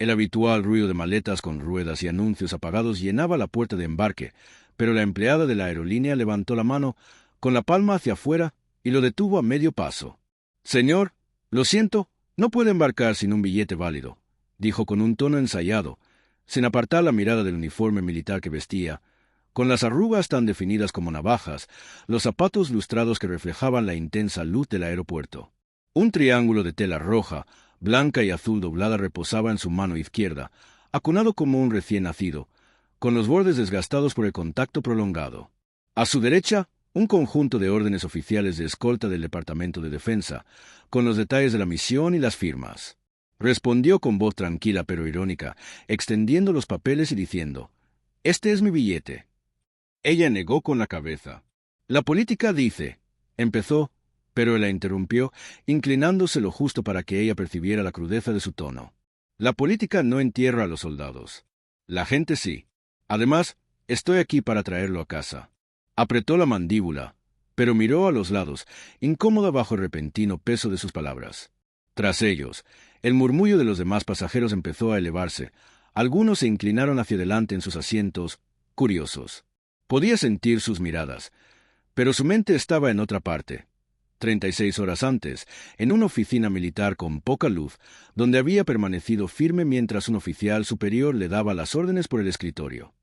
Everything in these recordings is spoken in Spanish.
El habitual ruido de maletas con ruedas y anuncios apagados llenaba la puerta de embarque, pero la empleada de la aerolínea levantó la mano, con la palma hacia afuera, y lo detuvo a medio paso. «Señor, lo siento, no puede embarcar sin un billete válido», dijo con un tono ensayado, sin apartar la mirada del uniforme militar que vestía, con las arrugas tan definidas como navajas, los zapatos lustrados que reflejaban la intensa luz del aeropuerto. Un triángulo de tela roja, blanca y azul doblada reposaba en su mano izquierda, acunado como un recién nacido, con los bordes desgastados por el contacto prolongado. A su derecha, un conjunto de órdenes oficiales de escolta del Departamento de Defensa, con los detalles de la misión y las firmas. Respondió con voz tranquila pero irónica, extendiendo los papeles y diciendo: «Este es mi billete». Ella negó con la cabeza. «La política dice», empezó, pero él la interrumpió, inclinándose lo justo para que ella percibiera la crudeza de su tono. «La política no entierra a los soldados. La gente sí. Además, estoy aquí para traerlo a casa». Apretó la mandíbula, pero miró a los lados, incómoda bajo el repentino peso de sus palabras. Tras ellos, el murmullo de los demás pasajeros empezó a elevarse. Algunos se inclinaron hacia adelante en sus asientos, curiosos. Podía sentir sus miradas, pero su mente estaba en otra parte. 36 horas antes, en una oficina militar con poca luz, donde había permanecido firme mientras un oficial superior le daba las órdenes por el escritorio.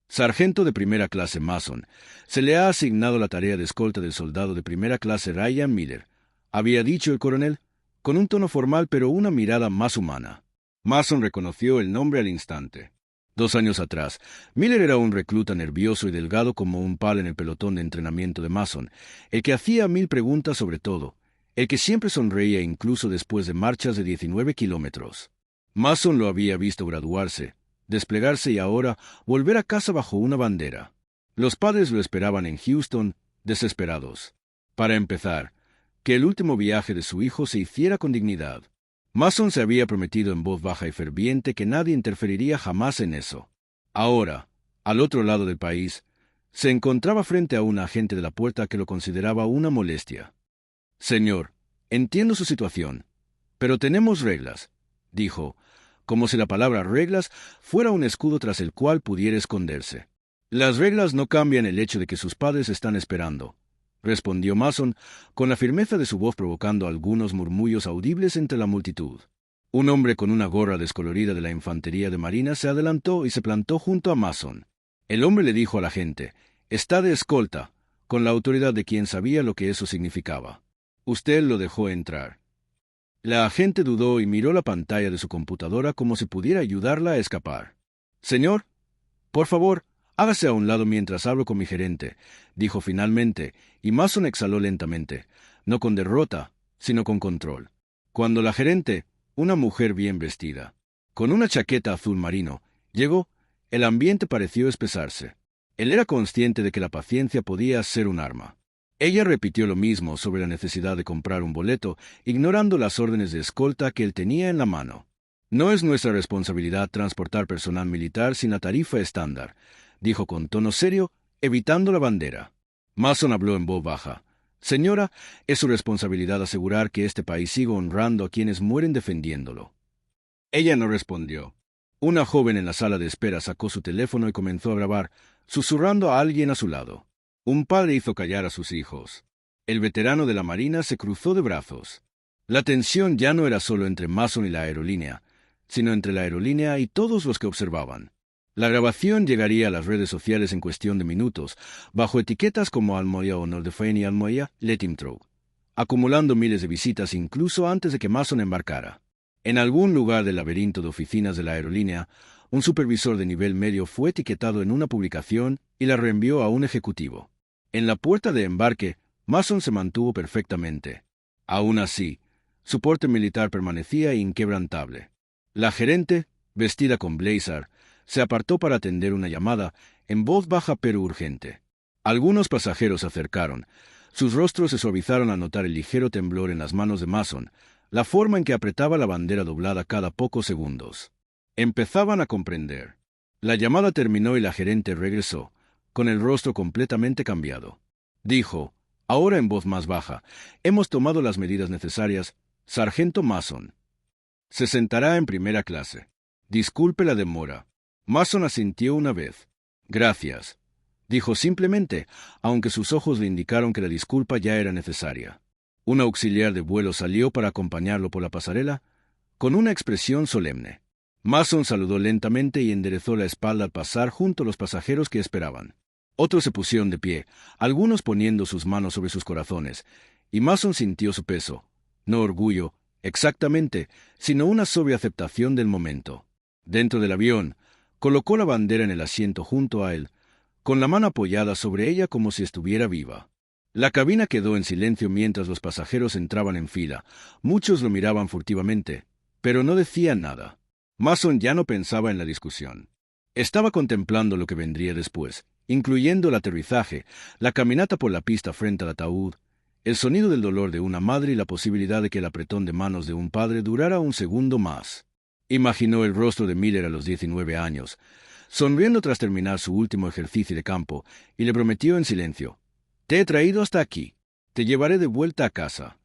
Sargento de primera clase Mason, se le ha asignado la tarea de escolta del soldado de primera clase Ryan Miller, había dicho el coronel, con un tono formal pero una mirada más humana. Mason reconoció el nombre al instante. 2 años atrás, Miller era un recluta nervioso y delgado como un pal en el pelotón de entrenamiento de Mason, el que hacía 1000 preguntas sobre todo, el que siempre sonreía incluso después de marchas de 19 kilómetros. Mason lo había visto graduarse, desplegarse y ahora volver a casa bajo una bandera. Los padres lo esperaban en Houston, desesperados. Para empezar, que el último viaje de su hijo se hiciera con dignidad. Mason se había prometido en voz baja y ferviente que nadie interferiría jamás en eso. Ahora, al otro lado del país, se encontraba frente a un agente de la puerta que lo consideraba una molestia. «Señor, entiendo su situación, pero tenemos reglas», dijo, como si la palabra reglas fuera un escudo tras el cual pudiera esconderse. «Las reglas no cambian el hecho de que sus padres están esperando», respondió Mason, con la firmeza de su voz provocando algunos murmullos audibles entre la multitud. Un hombre con una gorra descolorida de la infantería de marina se adelantó y se plantó junto a Mason. El hombre le dijo a la gente: «Está de escolta», con la autoridad de quien sabía lo que eso significaba. «Usted lo dejó entrar». La agente dudó y miró la pantalla de su computadora como si pudiera ayudarla a escapar. «Señor, por favor, hágase a un lado mientras hablo con mi gerente», dijo finalmente, y Mason exhaló lentamente, no con derrota, sino con control. Cuando la gerente, una mujer bien vestida, con una chaqueta azul marino, llegó, el ambiente pareció espesarse. Él era consciente de que la paciencia podía ser un arma. Ella repitió lo mismo sobre la necesidad de comprar un boleto, ignorando las órdenes de escolta que él tenía en la mano. «No es nuestra responsabilidad transportar personal militar sin la tarifa estándar», dijo con tono serio, evitando la bandera. Mason habló en voz baja. «Señora, es su responsabilidad asegurar que este país siga honrando a quienes mueren defendiéndolo». Ella no respondió. Una joven en la sala de espera sacó su teléfono y comenzó a grabar, susurrando a alguien a su lado. Un padre hizo callar a sus hijos. El veterano de la Marina se cruzó de brazos. La tensión ya no era solo entre Mason y la aerolínea, sino entre la aerolínea y todos los que observaban. La grabación llegaría a las redes sociales en cuestión de minutos, bajo etiquetas como Almoya o Nordefein y Almoya Let Him Through, acumulando miles de visitas incluso antes de que Mason embarcara. En algún lugar del laberinto de oficinas de la aerolínea, un supervisor de nivel medio fue etiquetado en una publicación y la reenvió a un ejecutivo. En la puerta de embarque, Mason se mantuvo perfectamente. Aún así, su porte militar permanecía inquebrantable. La gerente, vestida con blazer, se apartó para atender una llamada, en voz baja pero urgente. Algunos pasajeros se acercaron. Sus rostros se suavizaron al notar el ligero temblor en las manos de Mason, la forma en que apretaba la bandera doblada cada pocos segundos. Empezaban a comprender. La llamada terminó y la gerente regresó, con el rostro completamente cambiado. Dijo, ahora en voz más baja: «Hemos tomado las medidas necesarias, Sargento Mason». «Se sentará en primera clase», Disculpe la demora. Mason asintió una vez. Gracias, dijo simplemente, aunque sus ojos le indicaron que la disculpa ya era necesaria. Un auxiliar de vuelo salió para acompañarlo por la pasarela, con una expresión solemne. Mason saludó lentamente y enderezó la espalda al pasar junto a los pasajeros que esperaban. Otros se pusieron de pie, algunos poniendo sus manos sobre sus corazones, y Mason sintió su peso. No orgullo, exactamente, sino una sobria aceptación del momento. Dentro del avión, colocó la bandera en el asiento junto a él, con la mano apoyada sobre ella como si estuviera viva. La cabina quedó en silencio mientras los pasajeros entraban en fila. Muchos lo miraban furtivamente, pero no decían nada. Mason ya no pensaba en la discusión. Estaba contemplando lo que vendría después, incluyendo el aterrizaje, la caminata por la pista frente al ataúd, el sonido del dolor de una madre y la posibilidad de que el apretón de manos de un padre durara un segundo más. Imaginó el rostro de Miller a los 19 años, sonriendo tras terminar su último ejercicio de campo, y le prometió en silencio: «Te he traído hasta aquí. Te llevaré de vuelta a casa».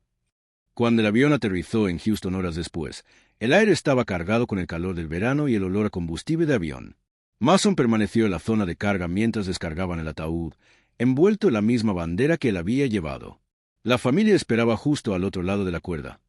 Cuando el avión aterrizó en Houston horas después, el aire estaba cargado con el calor del verano y el olor a combustible de avión. Mason permaneció en la zona de carga mientras descargaban el ataúd, envuelto en la misma bandera que él había llevado. La familia esperaba justo al otro lado de la cuerda.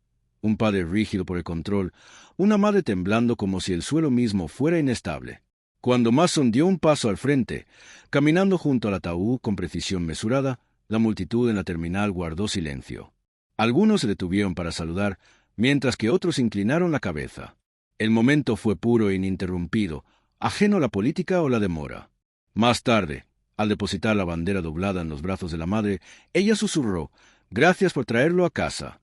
Un padre rígido por el control, una madre temblando como si el suelo mismo fuera inestable. Cuando Mason dio un paso al frente, caminando junto al ataúd con precisión mesurada, la multitud en la terminal guardó silencio. Algunos se detuvieron para saludar, mientras que otros inclinaron la cabeza. El momento fue puro e ininterrumpido, ajeno a la política o la demora. Más tarde, al depositar la bandera doblada en los brazos de la madre, ella susurró: «Gracias por traerlo a casa».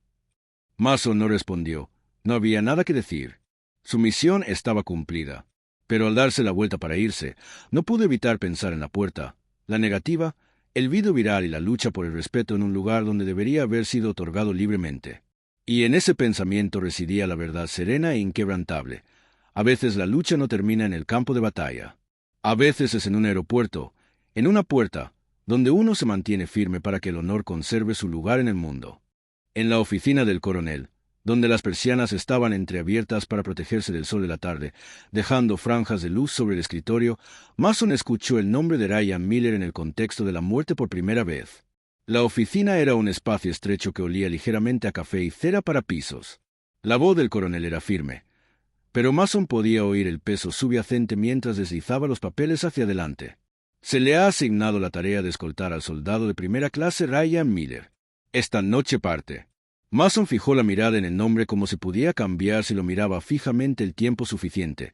Mason no respondió. No había nada que decir. Su misión estaba cumplida. Pero al darse la vuelta para irse, no pudo evitar pensar en la puerta, la negativa, el video viral y la lucha por el respeto en un lugar donde debería haber sido otorgado libremente. Y en ese pensamiento residía la verdad serena e inquebrantable. A veces la lucha no termina en el campo de batalla. A veces es en un aeropuerto, en una puerta, donde uno se mantiene firme para que el honor conserve su lugar en el mundo. En la oficina del coronel, donde las persianas estaban entreabiertas para protegerse del sol de la tarde, dejando franjas de luz sobre el escritorio, Mason escuchó el nombre de Ryan Miller en el contexto de la muerte por primera vez. La oficina era un espacio estrecho que olía ligeramente a café y cera para pisos. La voz del coronel era firme, pero Mason podía oír el peso subyacente mientras deslizaba los papeles hacia adelante. Se le ha asignado la tarea de escoltar al soldado de primera clase Ryan Miller. Esta noche parte. Mason fijó la mirada en el nombre como si pudiera cambiar si lo miraba fijamente el tiempo suficiente,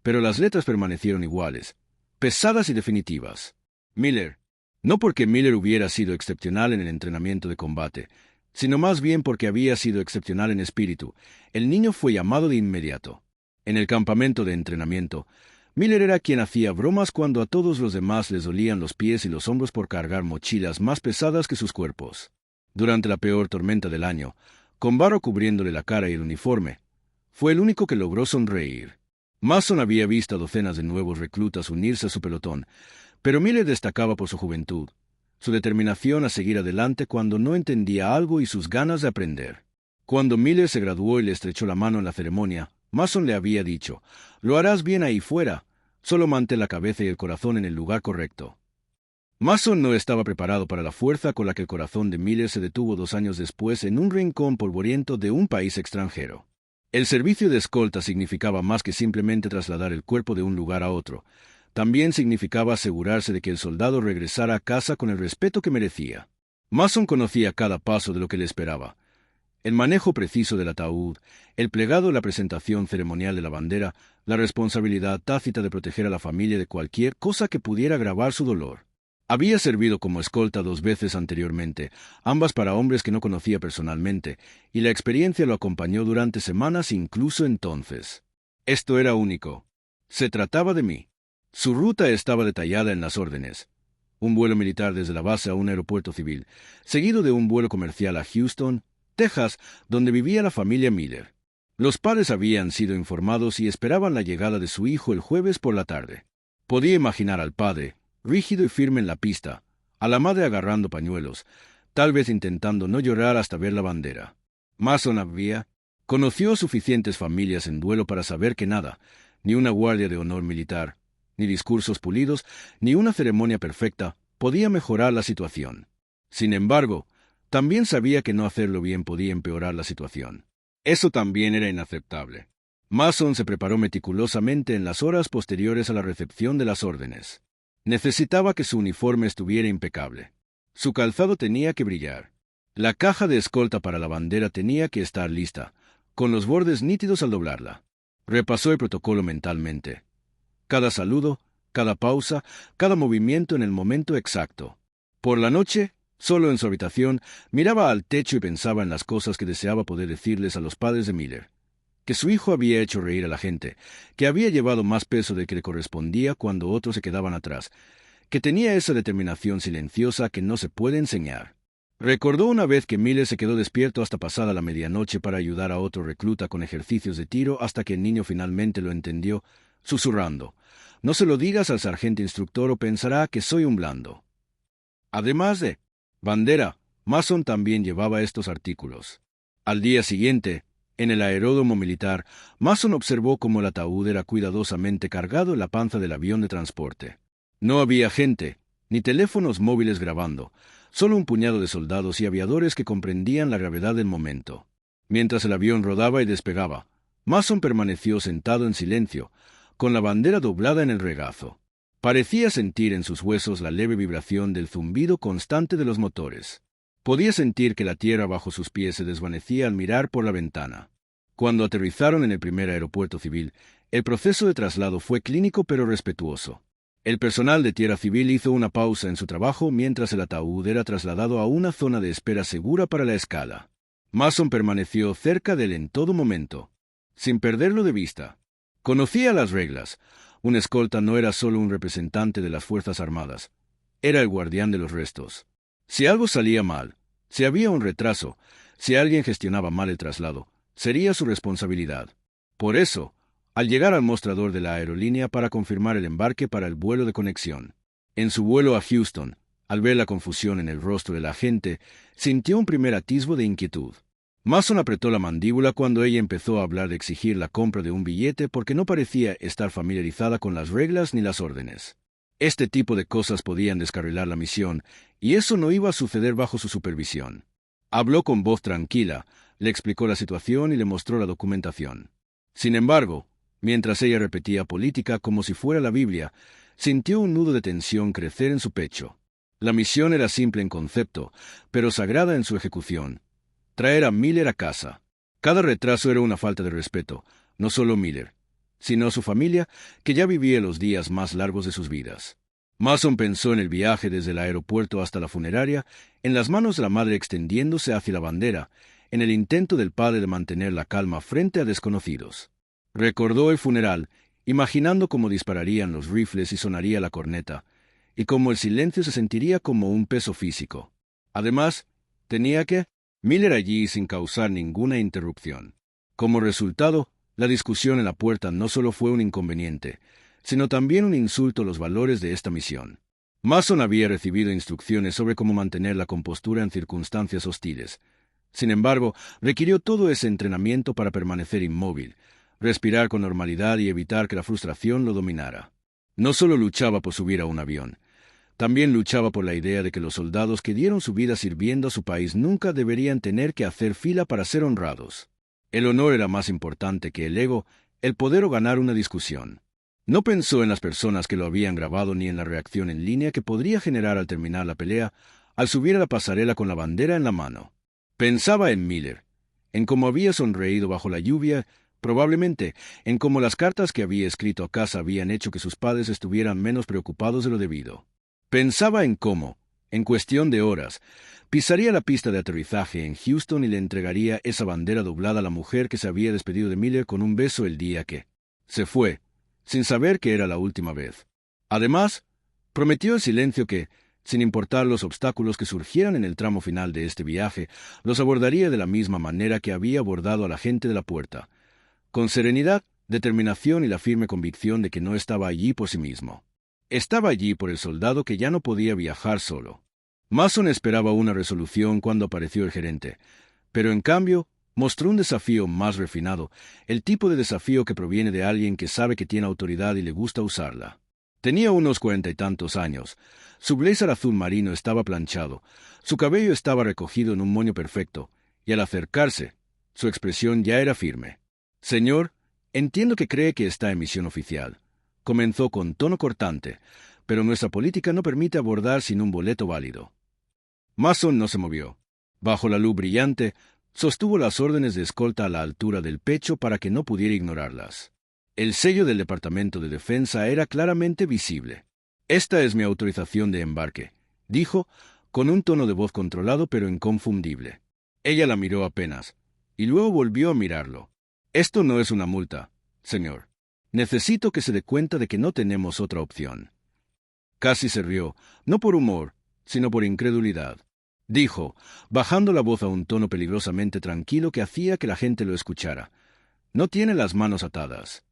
pero las letras permanecieron iguales, pesadas y definitivas. Miller. No porque Miller hubiera sido excepcional en el entrenamiento de combate, sino más bien porque había sido excepcional en espíritu. El niño fue llamado de inmediato. En el campamento de entrenamiento, Miller era quien hacía bromas cuando a todos los demás les dolían los pies y los hombros por cargar mochilas más pesadas que sus cuerpos. Durante la peor tormenta del año, con barro cubriéndole la cara y el uniforme, fue el único que logró sonreír. Mason había visto a docenas de nuevos reclutas unirse a su pelotón, pero Miller destacaba por su juventud, su determinación a seguir adelante cuando no entendía algo y sus ganas de aprender. Cuando Miller se graduó y le estrechó la mano en la ceremonia, Mason le había dicho: «Lo harás bien ahí fuera, solo mantén la cabeza y el corazón en el lugar correcto». Mason no estaba preparado para la fuerza con la que el corazón de Miller se detuvo 2 años después en un rincón polvoriento de un país extranjero. El servicio de escolta significaba más que simplemente trasladar el cuerpo de un lugar a otro. También significaba asegurarse de que el soldado regresara a casa con el respeto que merecía. Mason conocía cada paso de lo que le esperaba. El manejo preciso del ataúd, el plegado y la presentación ceremonial de la bandera, la responsabilidad tácita de proteger a la familia de cualquier cosa que pudiera agravar su dolor. Había servido como escolta 2 veces anteriormente, ambas para hombres que no conocía personalmente, y la experiencia lo acompañó durante semanas incluso entonces. Esto era único. Se trataba de mí. Su ruta estaba detallada en las órdenes. Un vuelo militar desde la base a un aeropuerto civil, seguido de un vuelo comercial a Houston, Texas, donde vivía la familia Miller. Los padres habían sido informados y esperaban la llegada de su hijo el jueves por la tarde. Podía imaginar al padre, rígido y firme en la pista, a la madre agarrando pañuelos, tal vez intentando no llorar hasta ver la bandera. Mason conoció suficientes familias en duelo para saber que nada, Ni una guardia de honor militar, ni discursos pulidos, ni una ceremonia perfecta podía mejorar la situación. Sin embargo, también sabía que no hacerlo bien podía empeorar la situación. Eso también era inaceptable. Mason se preparó meticulosamente en las horas posteriores a la recepción de las órdenes. Necesitaba que su uniforme estuviera impecable. Su calzado tenía que brillar. La caja de escolta para la bandera tenía que estar lista, con los bordes nítidos al doblarla. Repasó el protocolo mentalmente. Cada saludo, cada pausa, cada movimiento en el momento exacto. Por la noche, solo en su habitación, miraba al techo y pensaba en las cosas que deseaba poder decirles a los padres de Miller. Que su hijo había hecho reír a la gente, que había llevado más peso del que le correspondía cuando otros se quedaban atrás, que tenía esa determinación silenciosa que no se puede enseñar. Recordó una vez que Miller se quedó despierto hasta pasada la medianoche para ayudar a otro recluta con ejercicios de tiro hasta que el niño finalmente lo entendió, susurrando: «No se lo digas al sargento instructor o pensará que soy un blando». Además de bandera, Mason también llevaba estos artículos. Al día siguiente, en el aeródromo militar, Mason observó cómo el ataúd era cuidadosamente cargado en la panza del avión de transporte. No había gente, ni teléfonos móviles grabando, solo un puñado de soldados y aviadores que comprendían la gravedad del momento. Mientras el avión rodaba y despegaba, Mason permaneció sentado en silencio, con la bandera doblada en el regazo. Parecía sentir en sus huesos la leve vibración del zumbido constante de los motores. Podía sentir que la tierra bajo sus pies se desvanecía al mirar por la ventana. Cuando aterrizaron en el primer aeropuerto civil, el proceso de traslado fue clínico pero respetuoso. El personal de tierra civil hizo una pausa en su trabajo mientras el ataúd era trasladado a una zona de espera segura para la escala. Mason permaneció cerca de él en todo momento, sin perderlo de vista. Conocía las reglas. Un escolta no era solo un representante de las Fuerzas Armadas, era el guardián de los restos. Si algo salía mal, si había un retraso, si alguien gestionaba mal el traslado, sería su responsabilidad. Por eso, al llegar al mostrador de la aerolínea para confirmar el embarque para el vuelo de conexión, en su vuelo a Houston, al ver la confusión en el rostro de la gente, sintió un primer atisbo de inquietud. Mason apretó la mandíbula cuando ella empezó a hablar de exigir la compra de un billete porque no parecía estar familiarizada con las reglas ni las órdenes. Este tipo de cosas podían descarrilar la misión, y eso no iba a suceder bajo su supervisión. Habló con voz tranquila, le explicó la situación y le mostró la documentación. Sin embargo, mientras ella repetía política como si fuera la Biblia, sintió un nudo de tensión crecer en su pecho. La misión era simple en concepto, pero sagrada en su ejecución: traer a Miller a casa. Cada retraso era una falta de respeto, no solo Miller, sino su familia, que ya vivía los días más largos de sus vidas. Mason pensó en el viaje desde el aeropuerto hasta la funeraria, en las manos de la madre extendiéndose hacia la bandera, en el intento del padre de mantener la calma frente a desconocidos. Recordó el funeral, imaginando cómo dispararían los rifles y sonaría la corneta, y cómo el silencio se sentiría como un peso físico. Además, tenía que Miller allí sin causar ninguna interrupción. Como resultado, la discusión en la puerta no solo fue un inconveniente, sino también un insulto a los valores de esta misión. Mason había recibido instrucciones sobre cómo mantener la compostura en circunstancias hostiles. Sin embargo, requirió todo ese entrenamiento para permanecer inmóvil, respirar con normalidad y evitar que la frustración lo dominara. No solo luchaba por subir a un avión, también luchaba por la idea de que los soldados que dieron su vida sirviendo a su país nunca deberían tener que hacer fila para ser honrados. El honor era más importante que el ego, el poder o ganar una discusión. No pensó en las personas que lo habían grabado ni en la reacción en línea que podría generar al terminar la pelea, al subir a la pasarela con la bandera en la mano. Pensaba en Miller, en cómo había sonreído bajo la lluvia, probablemente en cómo las cartas que había escrito a casa habían hecho que sus padres estuvieran menos preocupados de lo debido. Pensaba en cómo, en cuestión de horas, pisaría la pista de aterrizaje en Houston y le entregaría esa bandera doblada a la mujer que se había despedido de Miller con un beso el día que se fue, sin saber que era la última vez. Además, prometió en silencio que, sin importar los obstáculos que surgieran en el tramo final de este viaje, los abordaría de la misma manera que había abordado a la gente de la puerta, con serenidad, determinación y la firme convicción de que no estaba allí por sí mismo. Estaba allí por el soldado que ya no podía viajar solo. Mason esperaba una resolución cuando apareció el gerente, pero en cambio, Mostró un desafío más refinado, el tipo de desafío que proviene de alguien que sabe que tiene autoridad y le gusta usarla. Tenía unos 40 y tantos años. Su blazer azul marino estaba planchado, su cabello estaba recogido en un moño perfecto, y al acercarse, su expresión ya era firme. «Señor, entiendo que cree que está en misión oficial», comenzó con tono cortante, «pero nuestra política no permite abordar sin un boleto válido». Mason no se movió. Bajo la luz brillante, sostuvo las órdenes de escolta a la altura del pecho para que no pudiera ignorarlas. El sello del Departamento de Defensa era claramente visible. «Esta es mi autorización de embarque», dijo, con un tono de voz controlado pero inconfundible. Ella la miró apenas, y luego volvió a mirarlo. «Esto no es una multa, señor. Necesito que se dé cuenta de que no tenemos otra opción». Casi se rió, no por humor, sino por incredulidad. Dijo, bajando la voz a un tono peligrosamente tranquilo que hacía que la gente lo escuchara. «No tiene las manos atadas.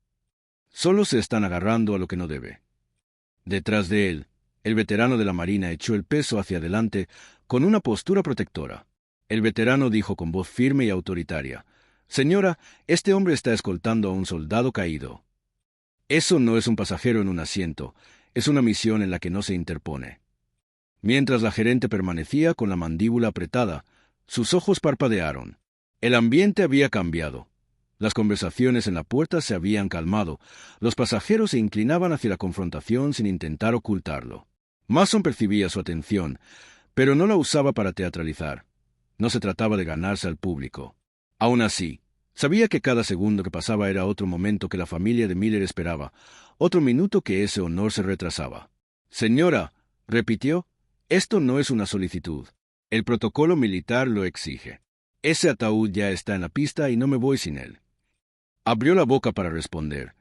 Solo se están agarrando a lo que no debe». Detrás de él, el veterano de la Marina echó el peso hacia adelante con una postura protectora. El veterano dijo con voz firme y autoritaria, «Señora, este hombre está escoltando a un soldado caído. Eso no es un pasajero en un asiento, es una misión en la que no se interpone». Mientras la gerente permanecía con la mandíbula apretada, sus ojos parpadearon. El ambiente había cambiado. Las conversaciones en la puerta se habían calmado. Los pasajeros se inclinaban hacia la confrontación sin intentar ocultarlo. Mason percibía su atención, pero no la usaba para teatralizar. No se trataba de ganarse al público. Aún así, sabía que cada segundo que pasaba era otro momento que la familia de Miller esperaba, otro minuto que ese honor se retrasaba. «Señora», repitió, «esto no es una solicitud. El protocolo militar lo exige. Ese ataúd ya está en la pista y no me voy sin él». Abrió la boca para responder,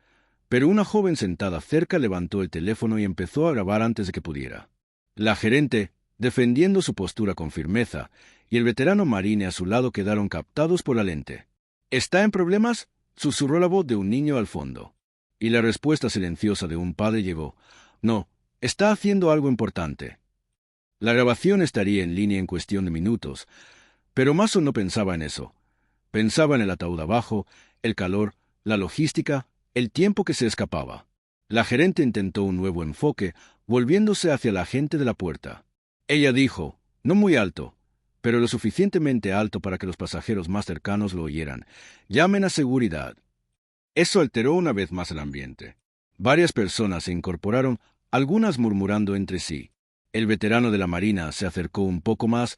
pero una joven sentada cerca levantó el teléfono y empezó a grabar antes de que pudiera. La gerente, defendiendo su postura con firmeza, y el veterano marine a su lado quedaron captados por la lente. «¿Está en problemas?», susurró la voz de un niño al fondo. Y la respuesta silenciosa de un padre llegó. «No, está haciendo algo importante». La grabación estaría en línea en cuestión de minutos, pero Mason no pensaba en eso. Pensaba en el ataúd abajo, el calor, la logística, el tiempo que se escapaba. La gerente intentó un nuevo enfoque, volviéndose hacia la gente de la puerta. Ella dijo, no muy alto, pero lo suficientemente alto para que los pasajeros más cercanos lo oyeran: «Llamen a seguridad». Eso alteró una vez más el ambiente. Varias personas se incorporaron, algunas murmurando entre sí. El veterano de la Marina se acercó un poco más,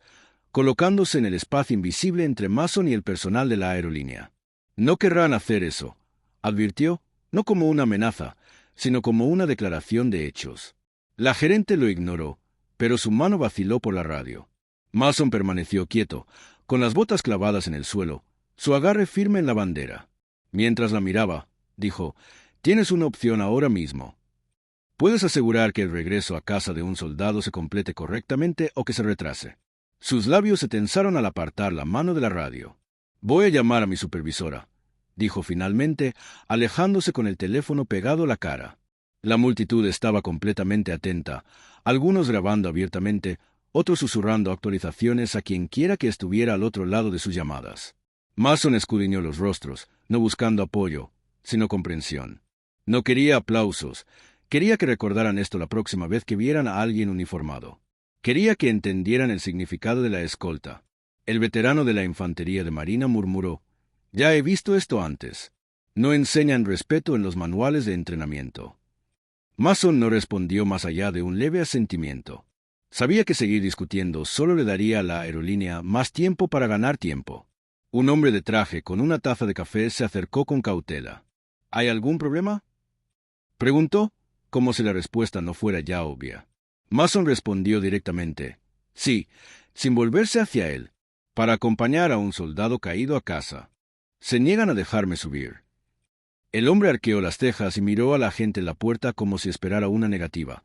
colocándose en el espacio invisible entre Mason y el personal de la aerolínea. «No querrán hacer eso», advirtió, no como una amenaza, sino como una declaración de hechos. La gerente lo ignoró, pero su mano vaciló por la radio. Mason permaneció quieto, con las botas clavadas en el suelo, su agarre firme en la bandera. Mientras la miraba, dijo, «Tienes una opción ahora mismo. Puedes asegurar que el regreso a casa de un soldado se complete correctamente o que se retrase». Sus labios se tensaron al apartar la mano de la radio. «Voy a llamar a mi supervisora», dijo finalmente, alejándose con el teléfono pegado a la cara. La multitud estaba completamente atenta, algunos grabando abiertamente, otros susurrando actualizaciones a quien quiera que estuviera al otro lado de sus llamadas. Mason escudriñó los rostros, no buscando apoyo, sino comprensión. No quería aplausos, quería que recordaran esto la próxima vez que vieran a alguien uniformado. Quería que entendieran el significado de la escolta. El veterano de la infantería de marina murmuró, «Ya he visto esto antes. No enseñan respeto en los manuales de entrenamiento». Mason no respondió más allá de un leve asentimiento. Sabía que seguir discutiendo solo le daría a la aerolínea más tiempo para ganar tiempo. Un hombre de traje con una taza de café se acercó con cautela. «¿Hay algún problema?», preguntó, como si la respuesta no fuera ya obvia. Mason respondió directamente, «Sí», sin volverse hacia él, «para acompañar a un soldado caído a casa. Se niegan a dejarme subir». El hombre arqueó las cejas y miró a la gente en la puerta como si esperara una negativa,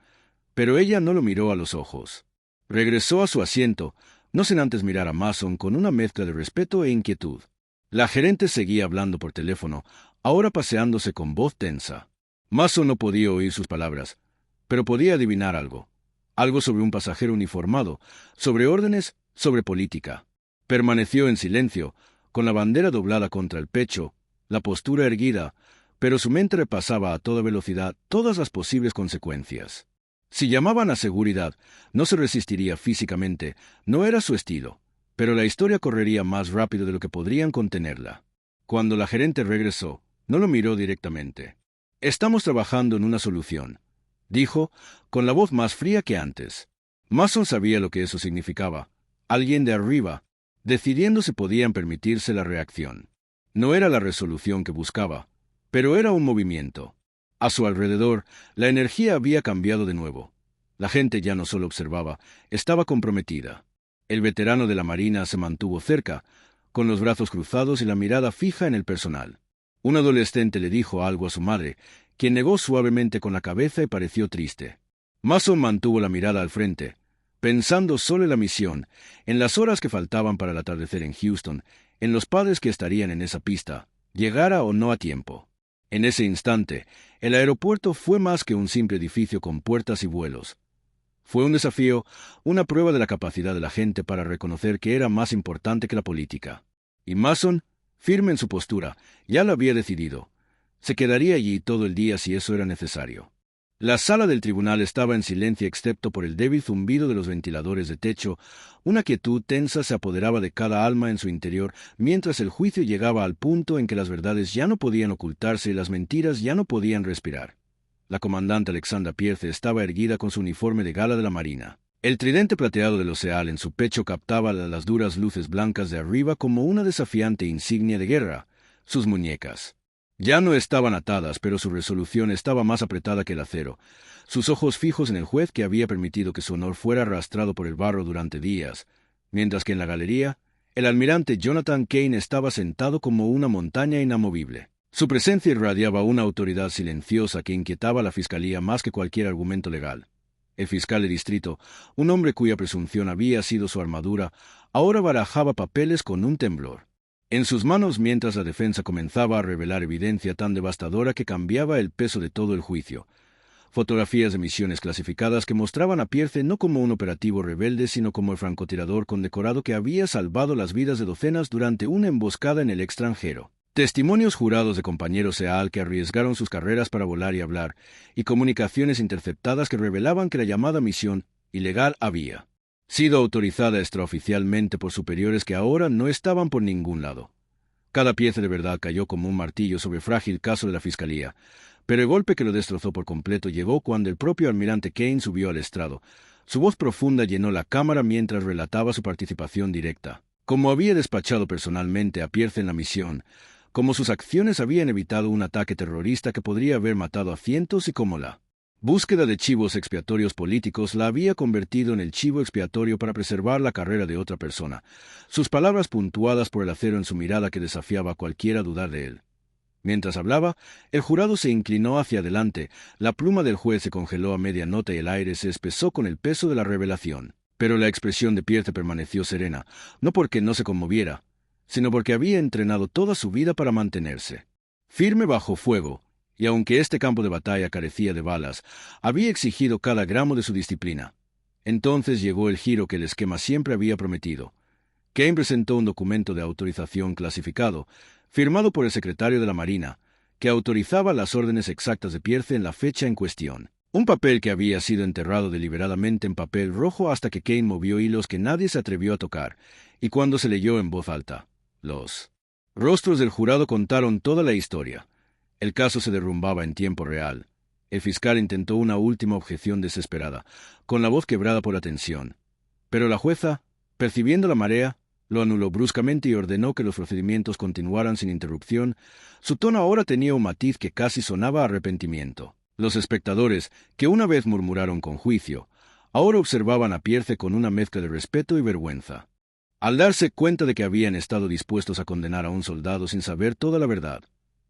pero ella no lo miró a los ojos. Regresó a su asiento, no sin antes mirar a Mason con una mezcla de respeto e inquietud. La gerente seguía hablando por teléfono, ahora paseándose con voz tensa. Mason no podía oír sus palabras, pero podía adivinar algo. Algo sobre un pasajero uniformado, sobre órdenes, sobre política. Permaneció en silencio, con la bandera doblada contra el pecho, la postura erguida, pero su mente repasaba a toda velocidad todas las posibles consecuencias. Si llamaban a seguridad, no se resistiría físicamente, no era su estilo, pero la historia correría más rápido de lo que podrían contenerla. Cuando la gerente regresó, no lo miró directamente. «Estamos trabajando en una solución», dijo, con la voz más fría que antes. Mason sabía lo que eso significaba. Alguien de arriba, decidiendo si podían permitirse la reacción. No era la resolución que buscaba, pero era un movimiento. A su alrededor, la energía había cambiado de nuevo. La gente ya no solo observaba, estaba comprometida. El veterano de la Marina se mantuvo cerca, con los brazos cruzados y la mirada fija en el personal. Un adolescente le dijo algo a su madre, quien negó suavemente con la cabeza y pareció triste. Mason mantuvo la mirada al frente, pensando solo en la misión, en las horas que faltaban para el atardecer en Houston, en los padres que estarían en esa pista, llegara o no a tiempo. En ese instante, el aeropuerto fue más que un simple edificio con puertas y vuelos. Fue un desafío, una prueba de la capacidad de la gente para reconocer que era más importante que la política. Y Mason, firme en su postura, ya lo había decidido. Se quedaría allí todo el día si eso era necesario. La sala del tribunal estaba en silencio excepto por el débil zumbido de los ventiladores de techo. Una quietud tensa se apoderaba de cada alma en su interior mientras el juicio llegaba al punto en que las verdades ya no podían ocultarse y las mentiras ya no podían respirar. La comandante Alexandra Pierce estaba erguida con su uniforme de gala de la Marina. El tridente plateado del Oceal en su pecho captaba las duras luces blancas de arriba como una desafiante insignia de guerra. Sus muñecas ya no estaban atadas, pero su resolución estaba más apretada que el acero. Sus ojos fijos en el juez que había permitido que su honor fuera arrastrado por el barro durante días, mientras que en la galería, el almirante Jonathan Kane estaba sentado como una montaña inamovible. Su presencia irradiaba una autoridad silenciosa que inquietaba a la fiscalía más que cualquier argumento legal. El fiscal de distrito, un hombre cuya presunción había sido su armadura, ahora barajaba papeles con un temblor en sus manos mientras la defensa comenzaba a revelar evidencia tan devastadora que cambiaba el peso de todo el juicio. Fotografías de misiones clasificadas que mostraban a Pierce no como un operativo rebelde, sino como el francotirador condecorado que había salvado las vidas de docenas durante una emboscada en el extranjero. Testimonios jurados de compañeros SEAL que arriesgaron sus carreras para volar y hablar, y comunicaciones interceptadas que revelaban que la llamada misión ilegal había sido autorizada extraoficialmente por superiores que ahora no estaban por ningún lado. Cada pieza de verdad cayó como un martillo sobre el frágil caso de la fiscalía, pero el golpe que lo destrozó por completo llegó cuando el propio almirante Kane subió al estrado. Su voz profunda llenó la cámara mientras relataba su participación directa. Como había despachado personalmente a Pierce en la misión, como sus acciones habían evitado un ataque terrorista que podría haber matado a cientos y como la búsqueda de chivos expiatorios políticos la había convertido en el chivo expiatorio para preservar la carrera de otra persona. Sus palabras puntuadas por el acero en su mirada que desafiaba a cualquiera a dudar de él. Mientras hablaba, el jurado se inclinó hacia adelante, la pluma del juez se congeló a media nota y el aire se espesó con el peso de la revelación. Pero la expresión de Pierce permaneció serena, no porque no se conmoviera, sino porque había entrenado toda su vida para mantenerse firme bajo fuego, y aunque este campo de batalla carecía de balas, había exigido cada gramo de su disciplina. Entonces llegó el giro que el esquema siempre había prometido. Kane presentó un documento de autorización clasificado, firmado por el secretario de la Marina, que autorizaba las órdenes exactas de Pierce en la fecha en cuestión. Un papel que había sido enterrado deliberadamente en papel rojo hasta que Kane movió hilos que nadie se atrevió a tocar, y cuando se leyó en voz alta, los rostros del jurado contaron toda la historia. El caso se derrumbaba en tiempo real. El fiscal intentó una última objeción desesperada, con la voz quebrada por la tensión. Pero la jueza, percibiendo la marea, lo anuló bruscamente y ordenó que los procedimientos continuaran sin interrupción. Su tono ahora tenía un matiz que casi sonaba a arrepentimiento. Los espectadores, que una vez murmuraron con juicio, ahora observaban a Pierce con una mezcla de respeto y vergüenza. Al darse cuenta de que habían estado dispuestos a condenar a un soldado sin saber toda la verdad.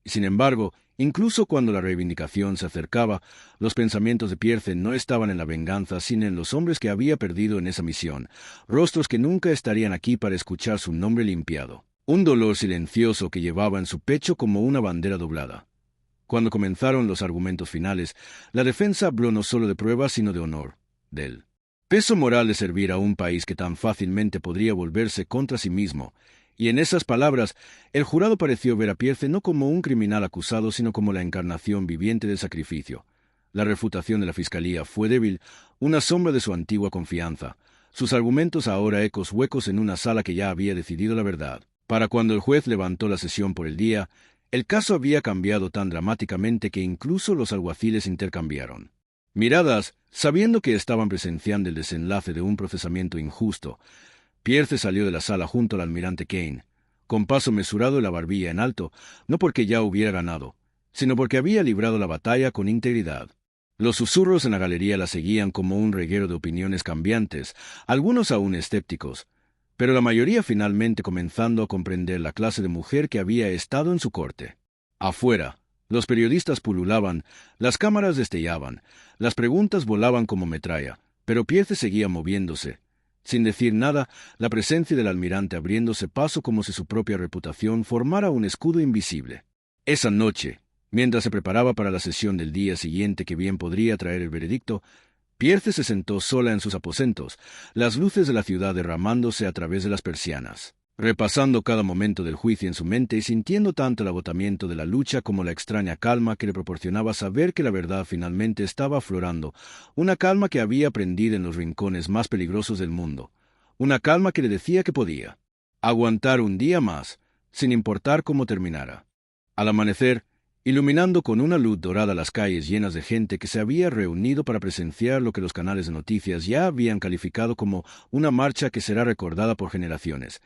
Sin embargo, incluso cuando la reivindicación se acercaba, los pensamientos de Pierce no estaban en la venganza, sino en los hombres que había perdido en esa misión, rostros que nunca estarían aquí para escuchar su nombre limpiado. Un dolor silencioso que llevaba en su pecho como una bandera doblada. Cuando comenzaron los argumentos finales, la defensa habló no solo de pruebas, sino de honor, del peso moral de servir a un país que tan fácilmente podría volverse contra sí mismo, Y en esas palabras, el jurado pareció ver a Pierce no como un criminal acusado, sino como la encarnación viviente del sacrificio. La refutación de la fiscalía fue débil, una sombra de su antigua confianza. Sus argumentos ahora ecos huecos en una sala que ya había decidido la verdad. Para cuando el juez levantó la sesión por el día, el caso había cambiado tan dramáticamente que incluso los alguaciles intercambiaron miradas, sabiendo que estaban presenciando el desenlace de un procesamiento injusto. Pierce salió de la sala junto al almirante Kane, con paso mesurado y la barbilla en alto, no porque ya hubiera ganado, sino porque había librado la batalla con integridad. Los susurros en la galería la seguían como un reguero de opiniones cambiantes, algunos aún escépticos, pero la mayoría finalmente comenzando a comprender la clase de mujer que había estado en su corte. Afuera, los periodistas pululaban, las cámaras destellaban, las preguntas volaban como metralla, pero Pierce seguía moviéndose. Sin decir nada, la presencia del almirante abriéndose paso como si su propia reputación formara un escudo invisible. Esa noche, mientras se preparaba para la sesión del día siguiente que bien podría traer el veredicto, Pierce se sentó sola en sus aposentos, las luces de la ciudad derramándose a través de las persianas, repasando cada momento del juicio en su mente y sintiendo tanto el agotamiento de la lucha como la extraña calma que le proporcionaba saber que la verdad finalmente estaba aflorando, una calma que había aprendido en los rincones más peligrosos del mundo, una calma que le decía que podía aguantar un día más, sin importar cómo terminara. Al amanecer, iluminando con una luz dorada las calles llenas de gente que se había reunido para presenciar lo que los canales de noticias ya habían calificado como una marcha que será recordada por generaciones,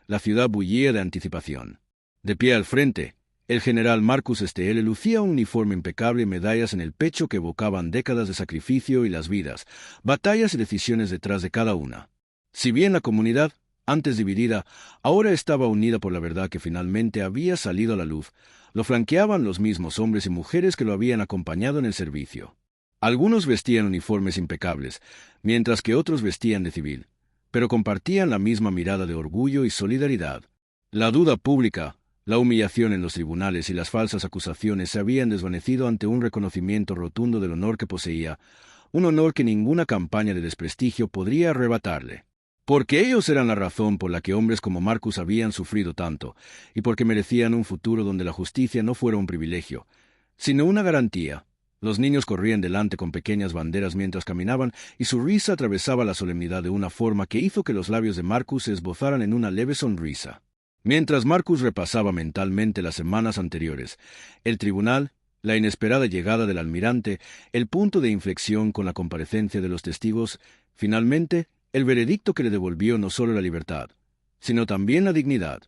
la ciudad bullía de anticipación. De pie al frente, el general Marcus Stl lucía un uniforme impecable y medallas en el pecho que evocaban décadas de sacrificio y las vidas, batallas y decisiones detrás de cada una. Si bien la comunidad, antes dividida, ahora estaba unida por la verdad que finalmente había salido a la luz, lo flanqueaban los mismos hombres y mujeres que lo habían acompañado en el servicio. Algunos vestían uniformes impecables, mientras que otros vestían de civil, pero compartían la misma mirada de orgullo y solidaridad. La duda pública, la humillación en los tribunales y las falsas acusaciones se habían desvanecido ante un reconocimiento rotundo del honor que poseía, un honor que ninguna campaña de desprestigio podría arrebatarle. Porque ellos eran la razón por la que hombres como Marcus habían sufrido tanto, y porque merecían un futuro donde la justicia no fuera un privilegio, sino una garantía. Los niños corrían delante con pequeñas banderas mientras caminaban, y su risa atravesaba la solemnidad de una forma que hizo que los labios de Marcus se esbozaran en una leve sonrisa. Mientras Marcus repasaba mentalmente las semanas anteriores, el tribunal, la inesperada llegada del almirante, el punto de inflexión con la comparecencia de los testigos, finalmente, el veredicto que le devolvió no solo la libertad, sino también la dignidad.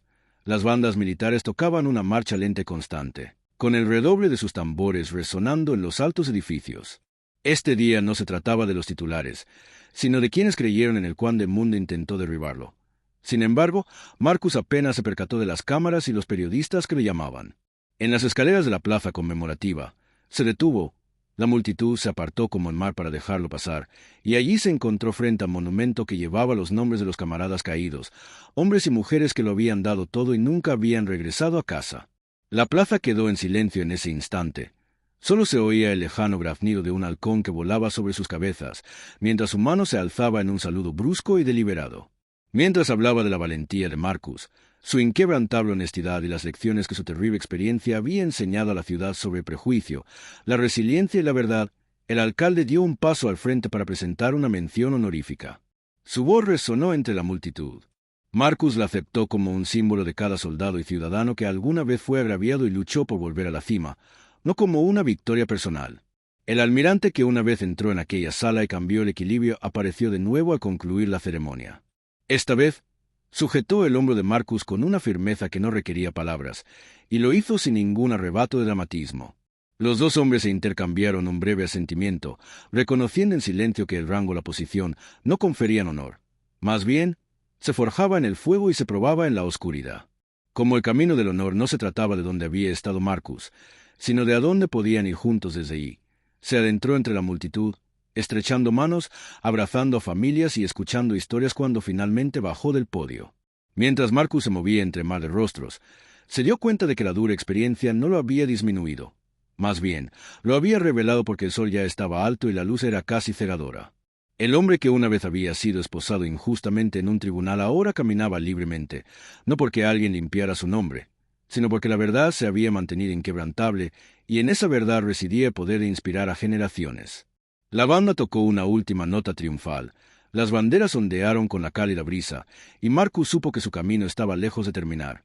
Las bandas militares tocaban una marcha lenta y constante, con el redoble de sus tambores resonando en los altos edificios. Este día no se trataba de los titulares, sino de quienes creyeron en el cuán de mundo intentó derribarlo. Sin embargo, Marcus apenas se percató de las cámaras y los periodistas que le llamaban. En las escaleras de la plaza conmemorativa, se detuvo. La multitud se apartó como el mar para dejarlo pasar, y allí se encontró frente al monumento que llevaba los nombres de los camaradas caídos, hombres y mujeres que lo habían dado todo y nunca habían regresado a casa. La plaza quedó en silencio en ese instante. Solo se oía el lejano graznido de un halcón que volaba sobre sus cabezas, mientras su mano se alzaba en un saludo brusco y deliberado. Mientras hablaba de la valentía de Marcus, su inquebrantable honestidad y las lecciones que su terrible experiencia había enseñado a la ciudad sobre el prejuicio, la resiliencia y la verdad, el alcalde dio un paso al frente para presentar una mención honorífica. Su voz resonó entre la multitud. Marcus la aceptó como un símbolo de cada soldado y ciudadano que alguna vez fue agraviado y luchó por volver a la cima, no como una victoria personal. El almirante que una vez entró en aquella sala y cambió el equilibrio apareció de nuevo al concluir la ceremonia. Esta vez, sujetó el hombro de Marcus con una firmeza que no requería palabras, y lo hizo sin ningún arrebato de dramatismo. Los dos hombres se intercambiaron un breve asentimiento, reconociendo en silencio que el rango y la posición no conferían honor. Más bien, se forjaba en el fuego y se probaba en la oscuridad. Como el camino del honor no se trataba de dónde había estado Marcus, sino de a dónde podían ir juntos desde allí, se adentró entre la multitud, estrechando manos, abrazando a familias y escuchando historias cuando finalmente bajó del podio. Mientras Marcus se movía entre mar de rostros, se dio cuenta de que la dura experiencia no lo había disminuido. Más bien, lo había revelado porque el sol ya estaba alto y la luz era casi cegadora. El hombre que una vez había sido esposado injustamente en un tribunal ahora caminaba libremente, no porque alguien limpiara su nombre, sino porque la verdad se había mantenido inquebrantable y en esa verdad residía el poder de inspirar a generaciones. La banda tocó una última nota triunfal, las banderas ondearon con la cálida brisa, y Marcus supo que su camino estaba lejos de terminar.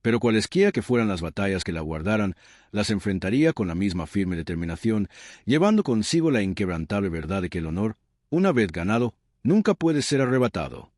Pero cualesquiera que fueran las batallas que la guardaran, las enfrentaría con la misma firme determinación, llevando consigo la inquebrantable verdad de que el honor, una vez ganado, nunca puede ser arrebatado.